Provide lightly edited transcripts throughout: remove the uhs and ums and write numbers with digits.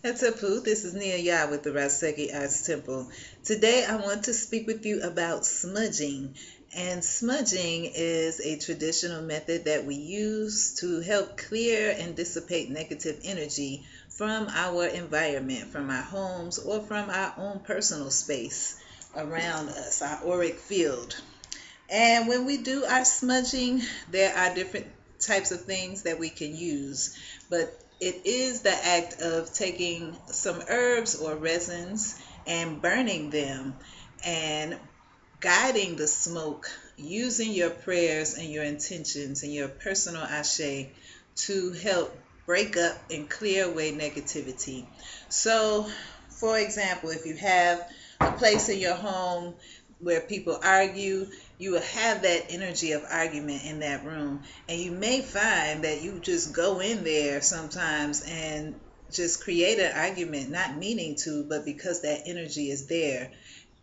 Atapu, this is Nia Yah with the Raseki Arts Temple. Today I want to speak with you about smudging. And smudging is a traditional method that we use to help clear and dissipate negative energy from our environment, from our homes, or from our own personal space around us, our auric field. And when we do our smudging, there are different types of things that we can use. But it is the act of taking some herbs or resins and burning them and guiding the smoke using your prayers and your intentions and your personal ashe to help break up and clear away negativity. So, for example, if you have a place in your home where people argue, you will have that energy of argument in that room. And you may find that you just go in there sometimes and just create an argument, not meaning to, but because that energy is there,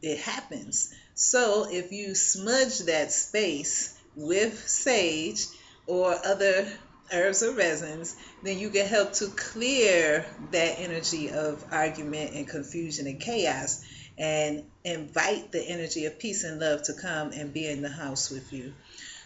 it happens. So if you smudge that space with sage or other herbs or resins, then you can help to clear that energy of argument and confusion and chaos and invite the energy of peace and love to come and be in the house with you.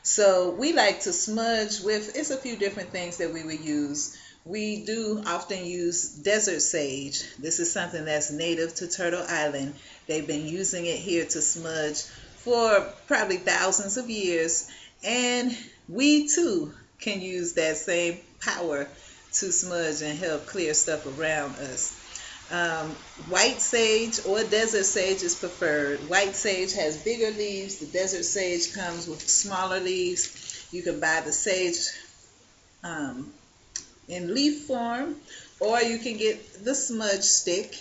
So we like to smudge with, it's a few different things that we would use. We do often use desert sage. This is something that's native to Turtle Island. They've been using it here to smudge for probably thousands of years. And we too can use that same power to smudge and help clear stuff around us. White sage or desert sage is preferred. White sage has bigger leaves. The desert sage comes with smaller leaves. You can buy the sage um, in leaf form, or you can get the smudge stick,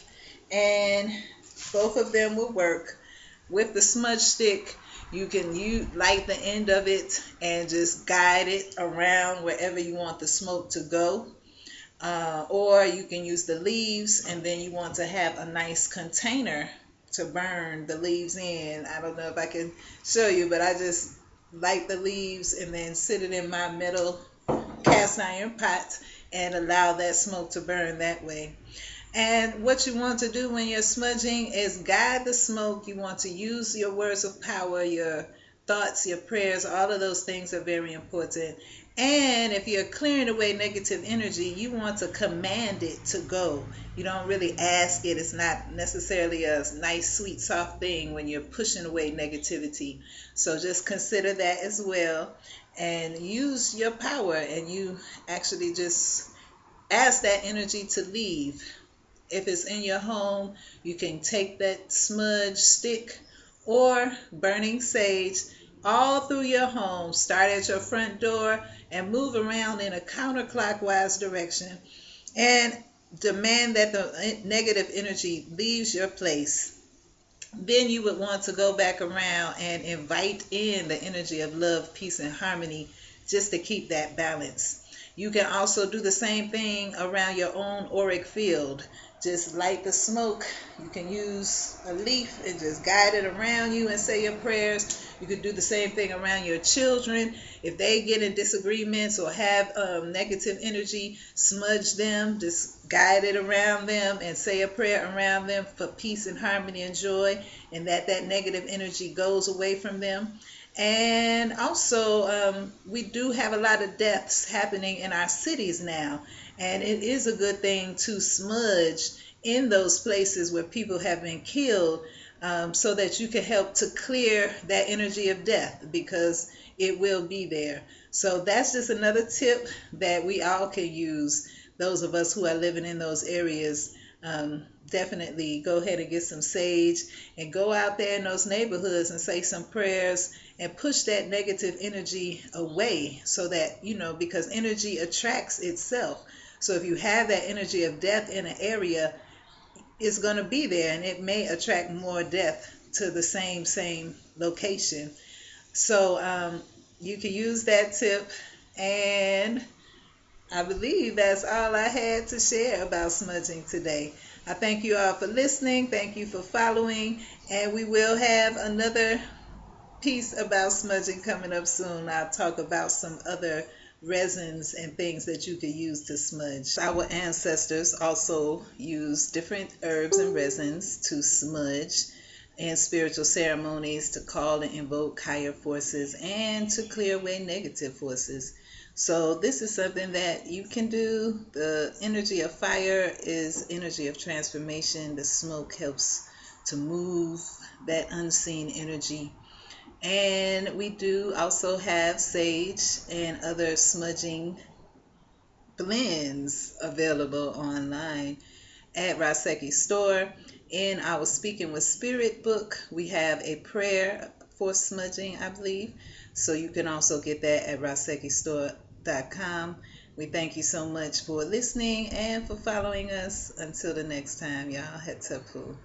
and both of them will work. With the smudge stick, you light the end of it and just guide it around wherever you want the smoke to go. Or you can use the leaves, and then you want to have a nice container to burn the leaves in. I don't know if I can show you, but I just light the leaves and then sit it in my metal cast iron pot and allow that smoke to burn that way. And what you want to do when you're smudging is guide the smoke. You want to use your words of power, your thoughts, your prayers. All of those things are very important. And if you're clearing away negative energy, you want to command it to go. You don't really ask it. It's not necessarily a nice, sweet, soft thing when you're pushing away negativity. So just consider that as well and use your power, and you actually just ask that energy to leave. If it's in your home, you can take that smudge stick or burning sage all through your home. Start at your front door and move around in a counterclockwise direction and demand that the negative energy leaves your place. Then you would want to go back around and invite in the energy of love, peace, and harmony just to keep that balance. You can also do the same thing around your own auric field. Just light the smoke. You can use a leaf and just guide it around you and say your prayers. You could do the same thing around your children. If they get in disagreements or have negative energy, smudge them. Just guide it around them and say a prayer around them for peace and harmony and joy, and that negative energy goes away from them. And also, we do have a lot of deaths happening in our cities now. And it is a good thing to smudge in those places where people have been killed, so that you can help to clear that energy of death, because it will be there. So that's just another tip that we all can use. Those of us who are living in those areas, definitely go ahead and get some sage and go out there in those neighborhoods and say some prayers and push that negative energy away, so that, because energy attracts itself. So if you have that energy of death in an area, it's going to be there, and it may attract more death to the same location. So you can use that tip, and I believe that's all I had to share about smudging today. I thank you all for listening. Thank you for following, and we will have another piece about smudging coming up soon. I'll talk about some other resins and things that you could use to smudge. Our ancestors also used different herbs and resins to smudge in spiritual ceremonies to call and invoke higher forces and to clear away negative forces. So this is something that you can do. The energy of fire is energy of transformation. The smoke helps to move that unseen energy. And we do also have sage and other smudging blends available online at Raseki's store. In our Speaking with Spirit book, we have a prayer for smudging, I believe. So you can also get that at rasekistore.com. We thank you so much for listening and for following us. Until the next time, y'all. Hetapu.